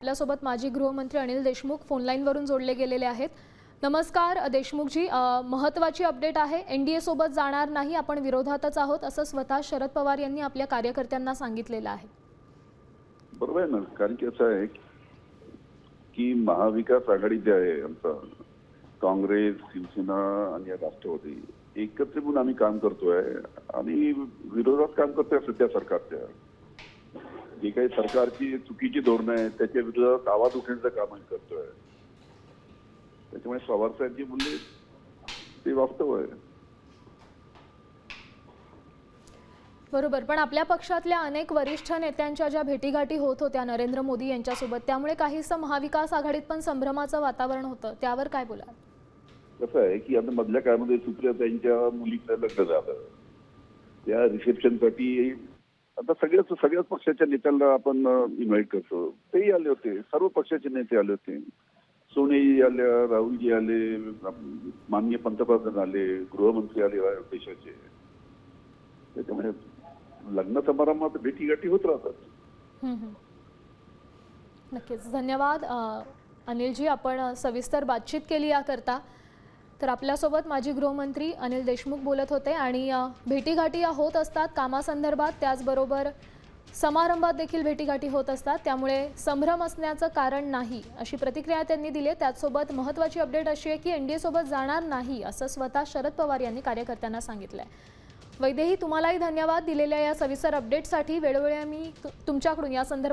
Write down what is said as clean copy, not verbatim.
आपल्यासोबत माजी गृहमंत्री अनिल देशमुख फोन लाईनवरून जोडले गेलेले आहेत। नमस्कार देशमुखजी, महत्त्वाची अपडेट आहे, एनडीए सोबत जाणार नाही, आपण विरोधातच आहोत असं स्वतः शरद पवार यांनी आपल्या कार्यकर्त्यांना सांगितलेलं आहे। बरोबर आहे ना, कारण की असं आहे की महाविकास आघाडी जी आहे आमचा काँग्रेस, शिवसेना आणि राष्ट्रवादी एकत्र येऊन आम्ही काम करतोय आणि विरोधात काम करतोय सध्या सरकारच्या। जी काही सरकारची चुकीची धोरणं आहेत त्याच्या विरोधात आवाज उठवण्याचं काम आम्ही करतोय। त्याच्यामुळे पवार साहेब जी बोलले ते वास्तव आहे। बरोबर, पण आपल्या पक्षातल्या अनेक वरिष्ठ नेत्यांच्या ज्या भेटीगाठी होत होत्या नरेंद्र मोदी यांच्यासोबत, त्यामुळे काहीसं महाविकास आघाडीत पण संभ्रमाचं वातावरण होतं, त्यावर काय बोलाल? कसं आहे की आता मधल्या काळामध्ये सुप्रियाताईंच्या मुलीचं लग्न झालं, त्या रिसेप्शनसाठी आता सगळ्याच पक्षाच्या नेत्यांना आपण इन्व्हाइट करतो, तेही आले होते, सर्व पक्षाचे नेते आले होते, सोनियाजी आल्या, राहुलजी आले, माननीय पंतप्रधान आले, गृहमंत्री आले देशाचे। त्याच्यामुळे लग्न समारंभात भेटीगाठी होत राहतात। नक्कीच, धन्यवाद अनिलजी, आपण सविस्तर बातचीत केली याकरता। तर आपल्यासोबत माजी गृहमंत्री अनिल देशमुख बोलत होते आणि भेटीगाठी या होत असतात कामासंदर्भात, त्याचबरोबर समारंभात देखील भेटीगाठी होत असतात, त्यामुळे संभ्रम असण्याचं कारण नाही अशी प्रतिक्रिया त्यांनी दिली। त्याचसोबत महत्त्वाची अपडेट अशी आहे की एनडीए सोबत जाणार नाही असं स्वतः शरद पवार यांनी कार्यकर्त्यांना सांगितलंय। वैदेही, तुम्हालाही धन्यवाद दिलेल्या या सविस्तर अपडेटसाठी। वेळोवेळी आम्ही तुमच्याकडून या संदर्भात